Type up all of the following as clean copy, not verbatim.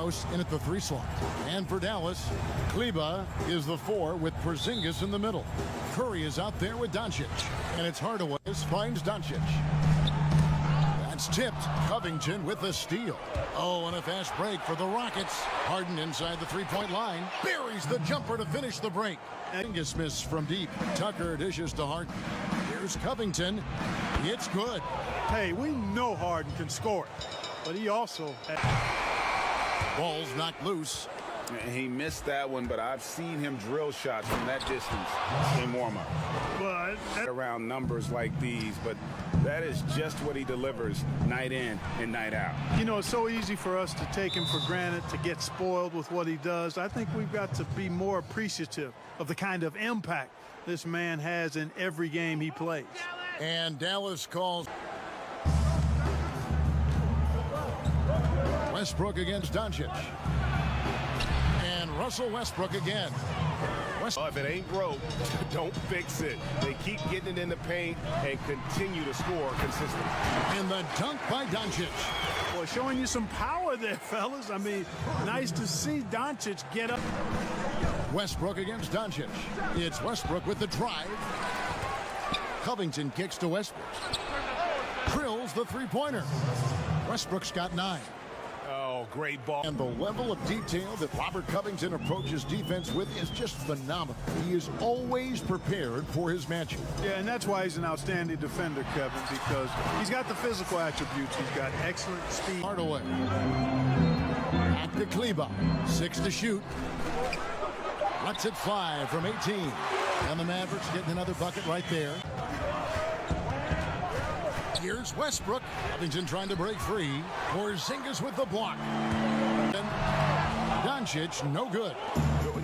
Strauss in at the 3 slot. And for Dallas, Kleba is the 4 with Porzingis in the middle. Curry is out there with Doncic. And it's Hardaway finds Doncic. That's tipped. Covington with the steal. Oh, and a fast break for the Rockets. Harden inside the 3-point line. Buries the jumper to finish the break. Angus missed from deep. Tucker dishes to Harden. Here's Covington. It's good. Hey, we know Harden can score it, but he also... Ball's knocked loose. He missed that one, but I've seen him drill shots from that distance in warm-up. But around numbers like these, but that is just what he delivers night in and night out. You know, it's so easy for us to take him for granted, to get spoiled with what he does. I think we've got to be more appreciative of the kind of impact this man has in every game he plays. And Dallas calls Westbrook against Doncic. And Russell Westbrook again. If it ain't broke, don't fix it. They keep getting it in the paint and continue to score consistently. And the dunk by Doncic. Boy, showing you some power there, fellas. I mean, nice to see Doncic get up. Westbrook against Doncic. It's Westbrook with the drive. Covington kicks to Westbrook. Drills the 3-pointer. Westbrook's got 9. Oh, great ball. And the level of detail that Robert Covington approaches defense with is just phenomenal. He is always prepared for his matchup. Yeah, and that's why he's an outstanding defender, Kevin, because he's got the physical attributes. He's got excellent speed. Hardaway. Back to Kleba. 6 to shoot. Lets it fly from 18. And the Mavericks getting another bucket right there. Here's Westbrook. Covington trying to break free. Porzingis with the block. And Doncic, no good.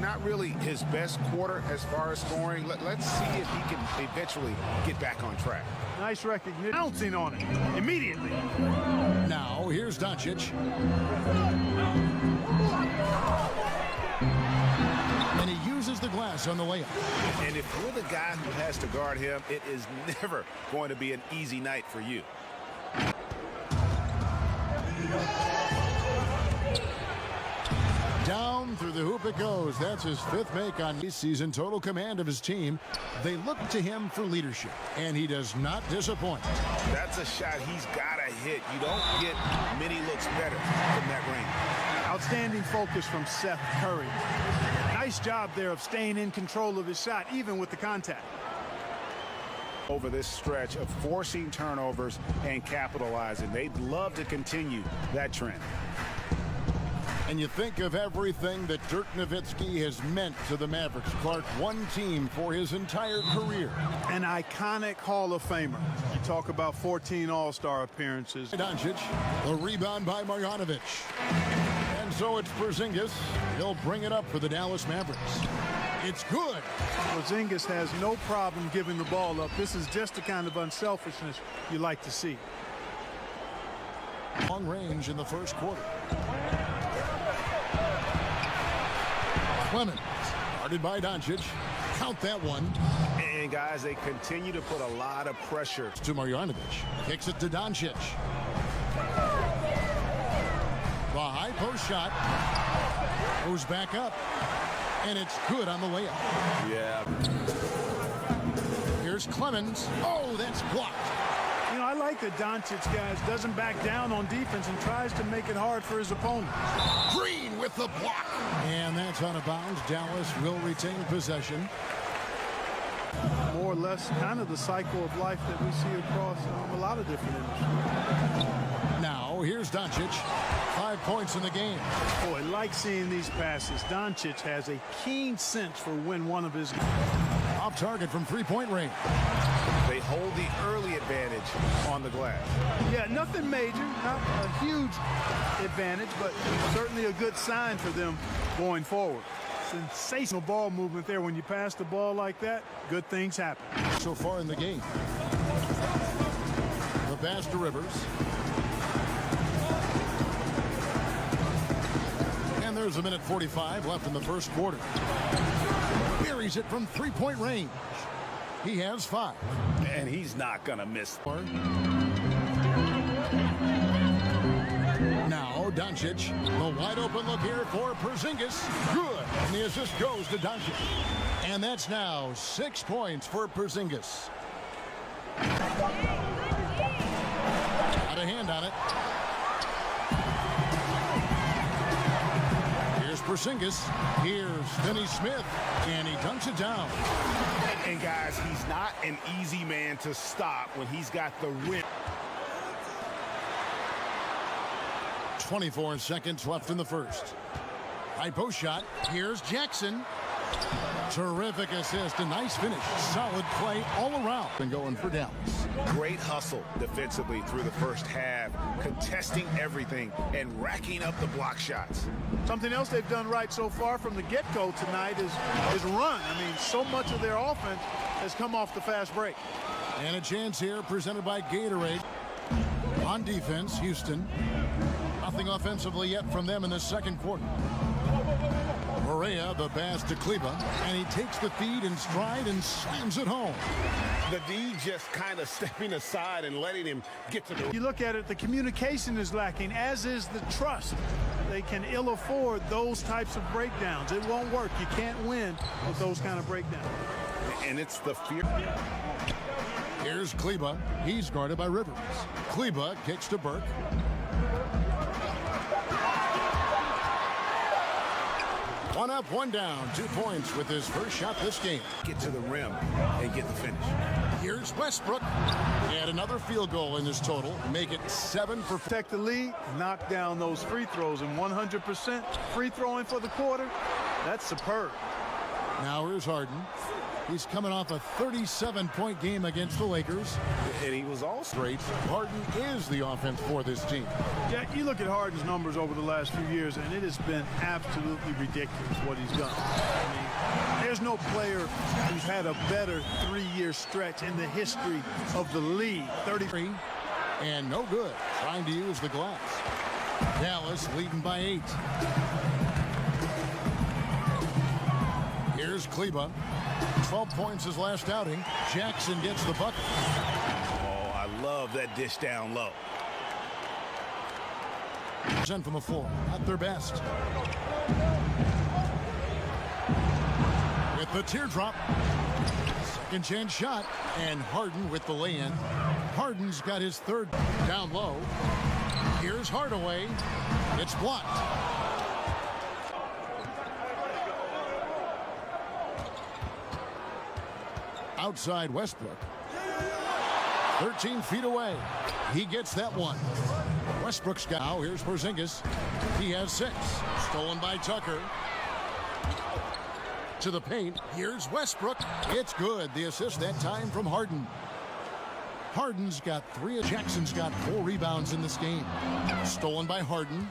Not really his best quarter as far as scoring. Let's see if he can eventually get back on track. Nice recognition. Bouncing on it immediately. Now, here's Doncic. And he uses the glass on the layup. And if you're the guy who has to guard him, it is never going to be an easy night for you. Down through the hoop it goes. That's his 5th make on this season. Total command of his team. They look to him for leadership, and he does not disappoint. That's a shot he's got to hit. You don't get many looks better from that range. Outstanding focus from Seth Curry. Nice job there of staying in control of his shot, even with the contact. Over this stretch of forcing turnovers and capitalizing. They'd love to continue that trend. And you think of everything that Dirk Nowitzki has meant to the Mavericks. Clark, one team for his entire career. An iconic Hall of Famer. You talk about 14 All-Star appearances. Doncic, the rebound by Marjanovic. And so it's Porzingis. He'll bring it up for the Dallas Mavericks. It's good. Porzingis has no problem giving the ball up. This is just the kind of unselfishness you like to see. Long range in the first quarter. Clemens, guarded by Doncic. Count that one. And guys, they continue to put a lot of pressure. To Marjanovic. Kicks it to Doncic. The high post shot goes back up. And it's good on the layup. Yeah. Here's Clemens. Oh, that's blocked. You know, I like that Doncic, guys, doesn't back down on defense and tries to make it hard for his opponent. Green with the block. And that's out of bounds. Dallas will retain possession. More or less kind of the cycle of life that we see across a lot of different industries. Now, here's Doncic. 5 points in the game. Boy, like seeing these passes. Doncic has a keen sense for when one of his... Off target from 3-point range. They hold the early advantage on the glass. Yeah, nothing major, not a huge advantage, but certainly a good sign for them going forward. Sensational ball movement there. When you pass the ball like that, good things happen. So far in the game. The pass to Rivers. And there's a minute 45 left in the first quarter. Buries it from 3-point range. He has 5. And he's not going to miss. Now Doncic. The wide open look here for Porzingis. Good. And the assist goes to Doncic. And that's now 6 points for Porzingis. Got a hand on it. Here's Porzingis. Here's Finney Smith. And he dunks it down. And guys, he's not an easy man to stop when he's got the rim. 24 seconds left in the first. High post shot. Here's Jackson. Terrific assist. A nice finish. Solid play all around. And going for Dallas. Great hustle defensively through the first half, contesting everything and racking up the block shots. Something else they've done right so far from the get-go tonight is run. I mean, so much of their offense has come off the fast break. And a chance here presented by Gatorade. On defense, Houston. Nothing offensively yet from them in the second quarter. Correa, the pass to Kleber, and he takes the feed in stride and slams it home. The D just kind of stepping aside and letting him get to the... You look at it, the communication is lacking, as is the trust. They can ill afford those types of breakdowns. It won't work. You can't win with those kind of breakdowns. And it's the fear. Here's Kleber. He's guarded by Rivers. Kleber kicks to Burke. One up, one down. 2 points with his first shot this game. Get to the rim and get the finish. Here's Westbrook. And another field goal in this total. Make it 7 for... Protect the lead, knock down those free throws, and 100% free throwing for the quarter. That's superb. Now here's Harden. He's coming off a 37-point game against the Lakers. And he was also great. Harden is the offense for this team. Yeah, you look at Harden's numbers over the last few years, and it has been absolutely ridiculous what he's done. I mean, there's no player who's had a better 3-year stretch in the history of the league. 33. And no good. Trying to use the glass. Dallas leading by 8. Here's Kleber. 12 points his last outing. Jackson gets the bucket. Oh, I love that dish down low. Sent from the floor. At their best. With the teardrop. Second chance shot. And Harden with the lay-in. Harden's got his third down low. Here's Hardaway. It's blocked. Outside Westbrook. 13 feet away. He gets that one. Westbrook's got now. Here's Porzingis. He has 6. Stolen by Tucker. To the paint. Here's Westbrook. It's good. The assist that time from Harden. Harden's got 3. Jackson's got 4 rebounds in this game. Stolen by Harden.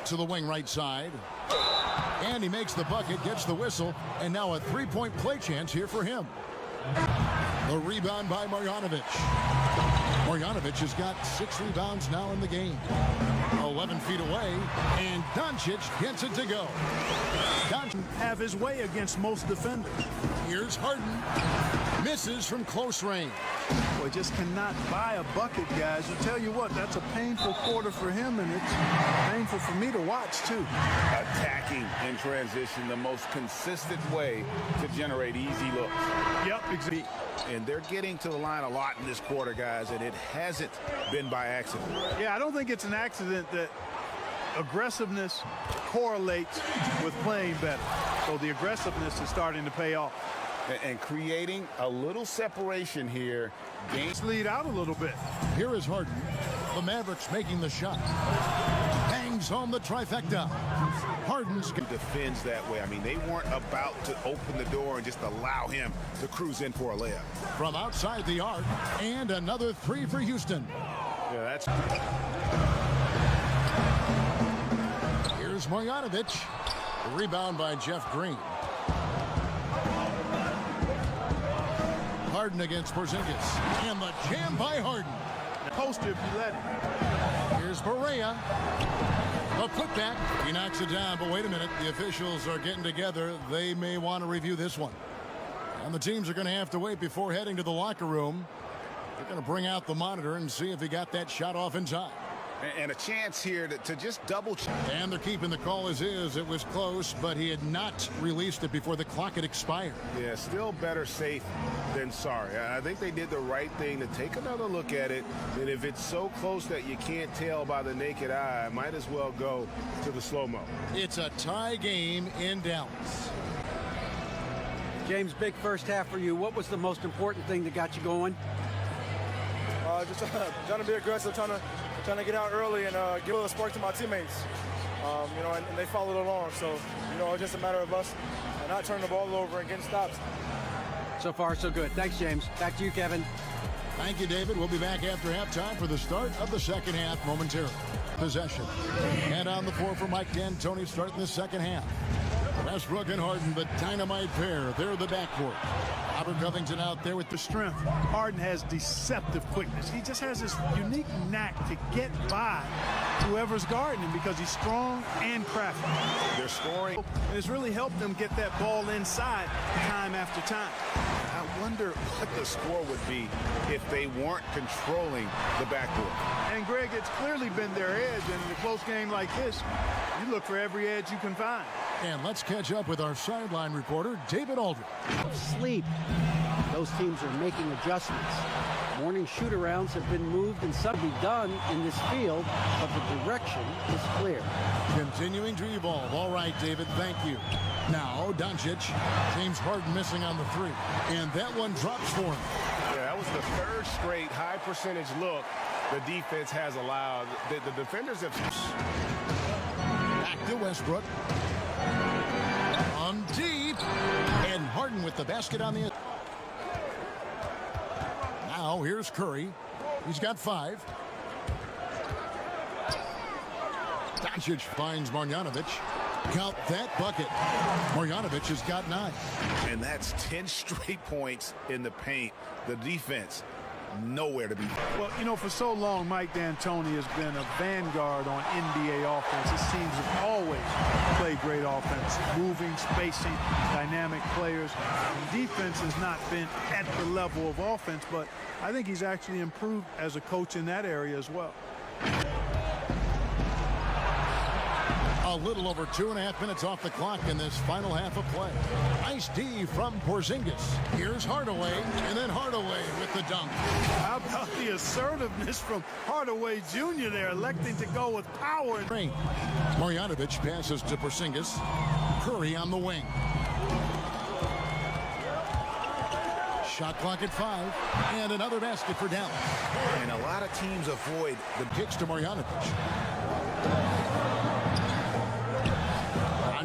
To the wing right side. And he makes the bucket, gets the whistle, and now a 3-point play chance here for him. The rebound by Marjanovic. Marjanovic has got 6 rebounds now in the game. 11 feet away, and Doncic gets it to go. Doncic have his way against most defenders. Here's Harden. Misses from close range. Boy, just cannot buy a bucket, guys. I'll tell you what, that's a painful quarter for him, and it's painful for me to watch, too. Attacking in transition, the most consistent way to generate easy looks. Yep, exactly. And they're getting to the line a lot in this quarter, guys, and it hasn't been by accident. Yeah, I don't think it's an accident that aggressiveness correlates with playing better. So the aggressiveness is starting to pay off. And creating a little separation here. Games lead out a little bit. Here is Harden. The Mavericks making the shot. Bangs home the trifecta. Harden's defends that way. I mean, they weren't about to open the door and just allow him to cruise in for a layup. From outside the arc, and another 3 for Houston. Yeah, that's... Here's Marjanovic. Rebound by Jeff Green. Harden against Porzingis. And the jam by Harden. Poster if you let it. Here's Correa. A putback. He knocks it down, but wait a minute. The officials are getting together. They may want to review this one. And the teams are going to have to wait before heading to the locker room. They're going to bring out the monitor and see if he got that shot off in time. And a chance here to just double check. And they're keeping the call as is. It was close, but he had not released it before the clock had expired. Yeah, still better safe than sorry. I think they did the right thing to take another look at it. And if it's so close that you can't tell by the naked eye, might as well go to the slow-mo. It's a tie game in Dallas. James, big first half for you. What was the most important thing that got you going? Just trying to be aggressive, trying to get out early and give a little spark to my teammates. And they followed along. So, it's just a matter of us not turning the ball over and getting stops. So far, so good. Thanks, James. Back to you, Kevin. Thank you, David. We'll be back after halftime for the start of the second half momentarily. Possession. And on the floor for Mike D'Antoni starting the second half. Westbrook and Harden, the dynamite pair. They're the backcourt. Robert Covington out there with the Strength. Harden has deceptive quickness. He just has this unique knack to get by whoever's guarding him because he's strong and crafty. They're scoring. And it's really helped them get that ball inside time after time. I wonder what the score would be if they weren't controlling the backcourt. And, Greg, it's clearly been their edge. And in a close game like this, you look for every edge you can find. And let's catch up with our sideline reporter, David Aldridge. Sleep. Those teams are making adjustments. Morning shoot-arounds have been moved and some be done in this field, but the direction is clear. Continuing to evolve. All right, David, thank you. Now, Doncic. James Harden missing on the three. And that one drops for him. Yeah, that was the third straight high-percentage look the defense has allowed. The defenders have... Back to Westbrook. On deep. And Harden with the basket on the... Now, here's Curry. He's got 5. Doncic finds Marjanovic. Count that bucket. Marjanovic has got 9. And that's 10 straight points in the paint. The defense, nowhere to be. Well, for so long, Mike D'Antoni has been a vanguard on NBA offense. His teams have always played great offense. Moving, spacing, dynamic players. And defense has not been at the level of offense, but I think he's actually improved as a coach in that area as well. A little over 2.5 minutes off the clock in this final half of play. Nice D from Porzingis. Here's Hardaway, and then Hardaway with the dunk. How about the assertiveness from Hardaway Jr. there, electing to go with power. Marjanovic passes to Porzingis. Curry on the wing. Shot clock at 5, and another basket for Dallas. And a lot of teams avoid the kicks to Marjanovic.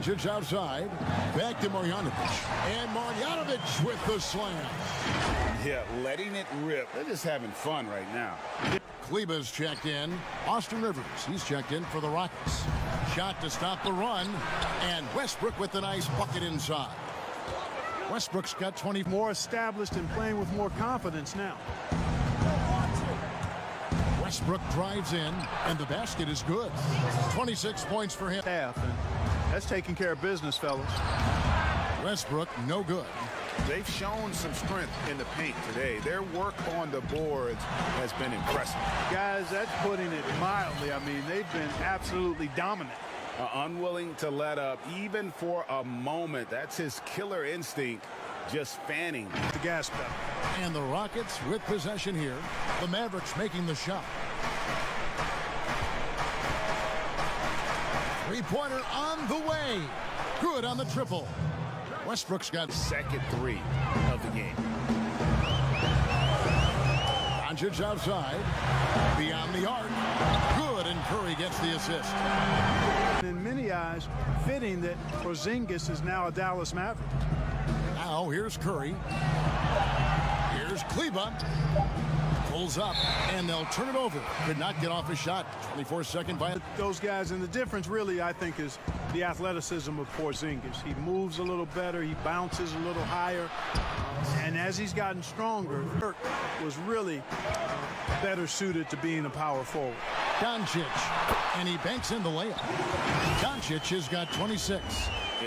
Doncic outside, back to Marjanovic, and Marjanovic with the slam. Yeah, letting it rip. They're just having fun right now. Kleba's checked in. Austin Rivers, he's checked in for the Rockets. Shot to stop the run, and Westbrook with the nice bucket inside. Westbrook's got 20. More established and playing with more confidence now. Westbrook drives in, and the basket is good. 26 points for him. And that's taking care of business, fellas. Westbrook, no good. They've shown some strength in the paint today. Their work on the boards has been impressive. Guys, that's putting it mildly. I mean, they've been absolutely dominant. Unwilling to let up even for a moment. That's his killer instinct, just fanning the gas pedal. And the Rockets with possession here. The Mavericks making the shot. Three-pointer on the way. Good on the triple. Westbrook's got second 3 of the game. Doncic outside. Beyond the arc. Good, and Curry gets the assist. In many eyes, fitting that Porzingis is now a Dallas Maverick. Now here's Curry. Here's Kleba. Pulls up, and they'll turn it over. Could not get off his shot. 24-second by those guys, and the difference really, I think, is the athleticism of Porzingis. He moves a little better. He bounces a little higher. And as he's gotten stronger, Dirk was really better suited to being a power forward. Doncic, and he banks in the layup. Doncic has got 26.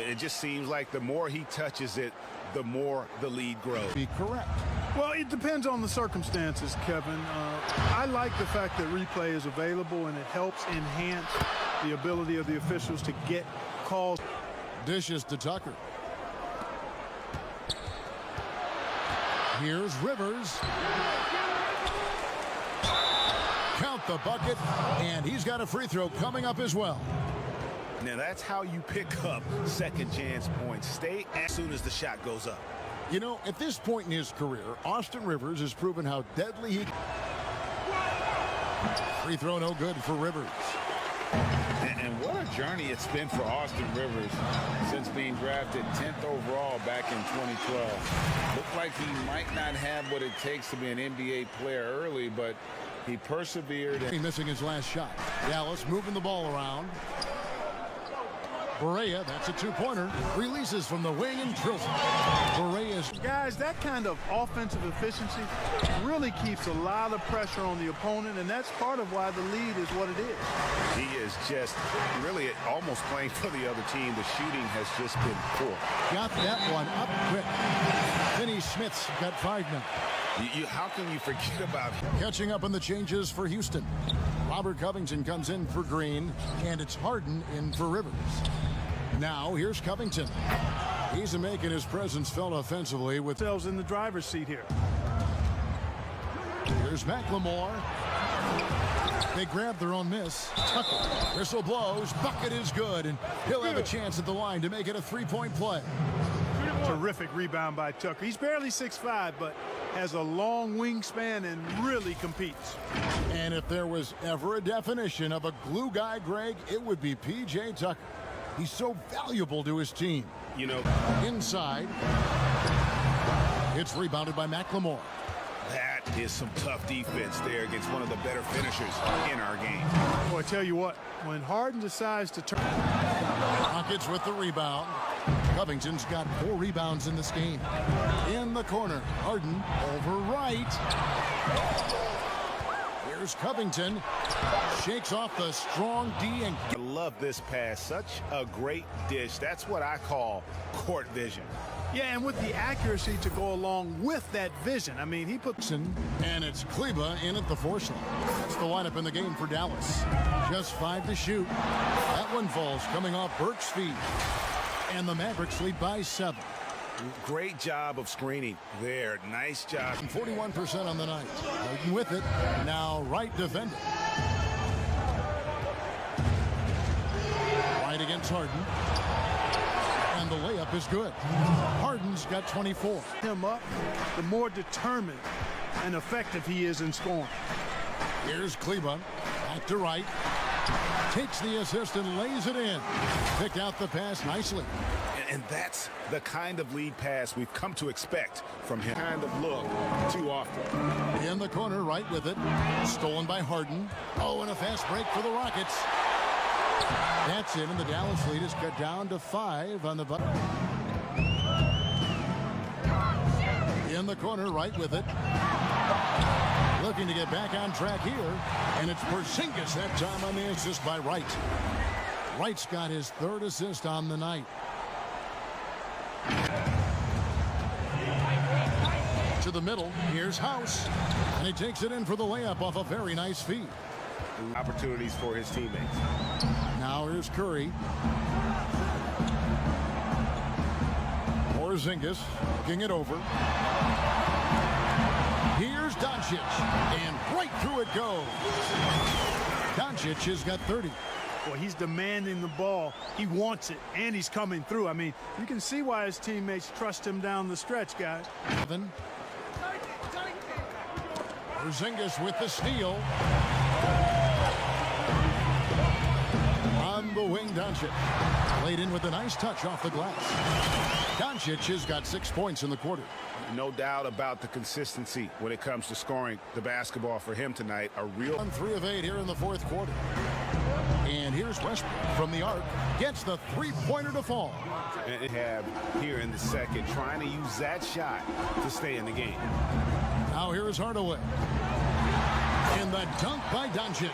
It just seems like the more he touches it, the more the lead grows. Be correct. Well, it depends on the circumstances, Kevin. I like the fact that replay is available, and it helps enhance the ability of the officials to get calls. Dishes to Tucker. Here's Rivers. Count the bucket, and he's got a free throw coming up as well. Now that's how you pick up second chance points. Stay as soon as the shot goes up. You know, at this point in his career, Austin Rivers has proven how deadly he... Free throw no good for Rivers. And what a journey it's been for Austin Rivers since being drafted 10th overall back in 2012. Looked like he might not have what it takes to be an NBA player early, but he persevered. He's missing his last shot. Dallas moving the ball around. Barea, that's a two-pointer, releases from the wing and drills it. Barea's... Guys, that kind of offensive efficiency really keeps a lot of pressure on the opponent, and that's part of why the lead is what it is. He is just really almost playing for the other team. The shooting has just been poor. Got that one up quick. Finney Smith's got 5 now. How can you forget about him? Catching up on the changes for Houston. Robert Covington comes in for Green, and it's Harden in for Rivers. Now here's Covington. He's making his presence felt offensively with Themselves in the driver's seat here. Here's McLemore. They grab their own miss. Tucker. Whistle blows. Bucket is good, and he'll have a chance at the line to make it a three-point play. Terrific rebound by Tucker. He's barely 6'5", but has a long wingspan and really competes. And if there was ever a definition of a glue guy, Greg, it would be P.J. Tucker. He's so valuable to his team. You know, inside. It's rebounded by McLemore. that is some tough defense there against one of the better finishers in our game. Boy, I tell you what, when Harden decides to turn... Rockets with the rebound. Covington's got 4 rebounds in this game. In the corner, Harden over right. Here's Covington. Shakes off the strong D and... I love this pass. Such a great dish. That's what I call court vision. Yeah, and with the accuracy to go along with that vision. I mean, he puts... And it's Kleba in at the 4 slot. That's the lineup in the game for Dallas. Just 5 to shoot. That one falls coming off Burke's feet. And the Mavericks lead by 7. Great job of screening there. Nice job. 41% on the night. Harden with it. Now right defender. Right against Harden. And the layup is good. Harden's got 24. Him up, the more determined and effective he is in scoring. Here's Kleba. Back to right. Takes the assist and lays it in. Picked out the pass nicely. And that's the kind of lead pass we've come to expect from him. Kind of look too often. In the corner, right with it. Stolen by Harden. Oh, and a fast break for the Rockets. That's it, and the Dallas lead is cut down to 5 on the button. In the corner, right with it. Looking to get back on track here, and it's Porzingis that time on the assist by Wright. Wright's got his 3rd assist on the night. To the middle, here's House, and he takes it in for the layup off a very nice feed. Opportunities for his teammates. Now here's Curry. Porzingis looking it over. Here's Doncic, and right through it goes. Doncic has got 30. Boy, he's demanding the ball. He wants it, and he's coming through. I mean, you can see why his teammates trust him down the stretch, guys. Porzingis with the steal. On the wing, Doncic. Laid in with a nice touch off the glass. Doncic has got 6 points in the quarter. No doubt about the consistency when it comes to scoring the basketball for him tonight. A real... 3 of 8 here in the 4th quarter. And here's Westbrook from the arc. Gets the 3-pointer to fall. And have here in the second, trying to use that shot to stay in the game. Now here is Hardaway. And the dunk by Doncic.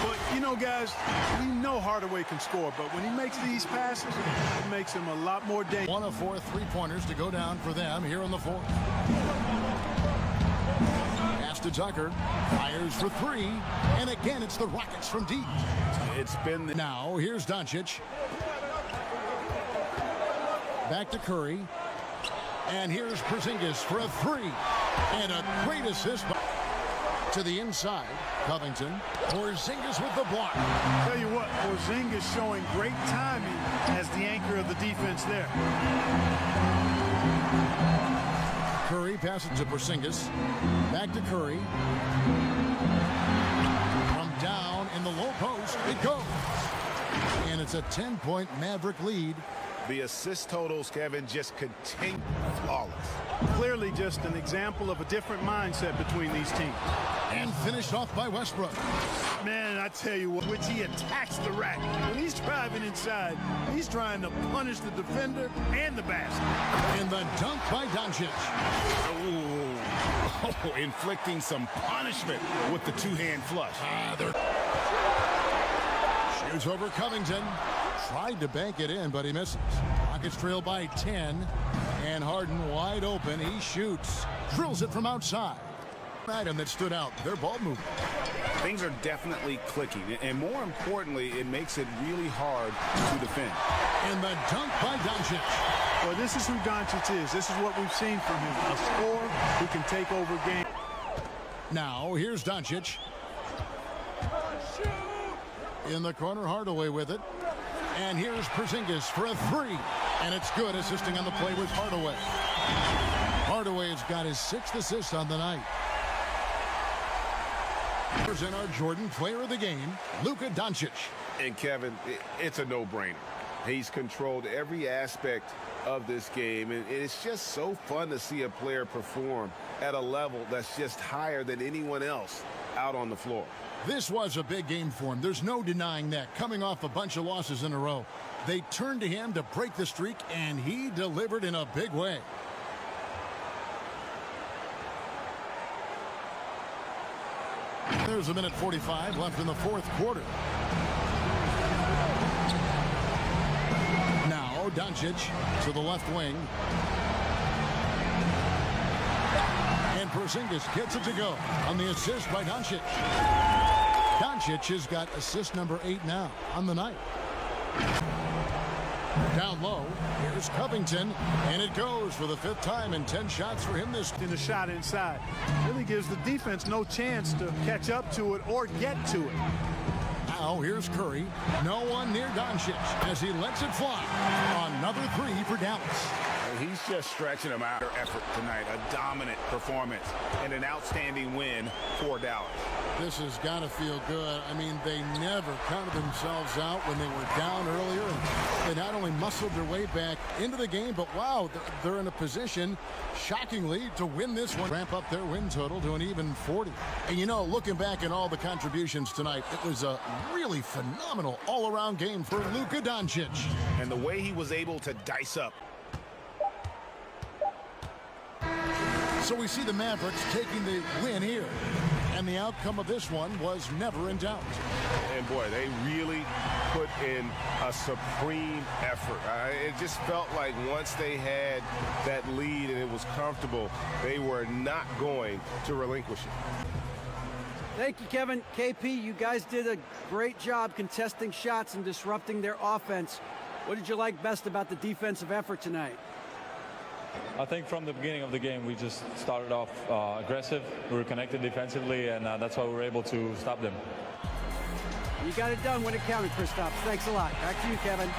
But, you know, guys, we know Hardaway can score, but when he makes these passes, it makes him a lot more dangerous. 1 of 4 3-pointers to go down for them here in the 4th. to Tucker. Fires for three. And again, it's the Rockets from deep. It's been the Now, here's Doncic. Back to Curry. And here's Porzingis for a three. And a great assist to the inside. Covington. Porzingis with the block. Tell you what, Porzingis showing great timing as the anchor of the defense there. Curry passes to Porzingis. Back to Curry. From down in the low post, it goes. And it's a 10-point Maverick lead. The assist totals, Kevin, just continue flawless. Clearly just an example of a different mindset between these teams. And finished off by Westbrook. Man, I tell you what, which he attacks the rack. When he's driving inside, he's trying to punish the defender and the basket. And the dunk by Doncic. Oh, inflicting some punishment with the two-hand flush. Shoots over Covington. Tried to bank it in, but he misses. Rockets trail by 10. And Harden wide open. He shoots. Drills it from outside. Item that stood out, their ball movement. Things are definitely clicking, and more importantly, it makes it really hard to defend. And the dunk by Doncic. Well, this is who Doncic is. This is what we've seen from him. A scorer who can take over games. Now, here's Doncic. In the corner, Hardaway with it. And here's Porzingis for a three. And it's good, assisting on the play with Hardaway. Hardaway has got his 6th assist on the night. And our Jordan player of the game, Luka Doncic. And Kevin, it's a no-brainer. He's controlled every aspect of this game, and it's just so fun to see a player perform at a level that's just higher than anyone else out on the floor. This was a big game for him. There's no denying that. Coming off a bunch of losses in a row, they turned to him to break the streak, and he delivered in a big way. There's a minute 45 left in the 4th quarter. Now Doncic to the left wing. And Porzingis gets it to go on the assist by Doncic. Doncic has got assist number 8 now on the night. Down low, here's Covington, and it goes for the 5th time in 10 shots for him this. In the shot inside. Really gives the defense no chance to catch up to it or get to it. Now here's Curry. No one near Doncic as he lets it fly. Another three for Dallas. He's just stretching them out. Effort tonight, a dominant performance, and an outstanding win for Dallas. This has got to feel good. I mean, they never counted themselves out when they were down earlier. And they not only muscled their way back into the game, but wow, they're in a position, shockingly, to win this one. Ramp up their win total to an even 40. And you know, looking back at all the contributions tonight, it was a really phenomenal all-around game for Luka Doncic. And the way he was able to dice up. So we see the Mavericks taking the win here. And the outcome of this one was never in doubt. And boy, they really put in a supreme effort. It just felt like once they had that lead and it was comfortable, they were not going to relinquish it. Thank you, Kevin. KP, you guys did a great job contesting shots and disrupting their offense. What did you like best about the defensive effort tonight? I think from the beginning of the game, we just started off aggressive. We were connected defensively, and that's why we were able to stop them. You got it done when it counted, Kristaps. Thanks a lot. Back to you, Kevin.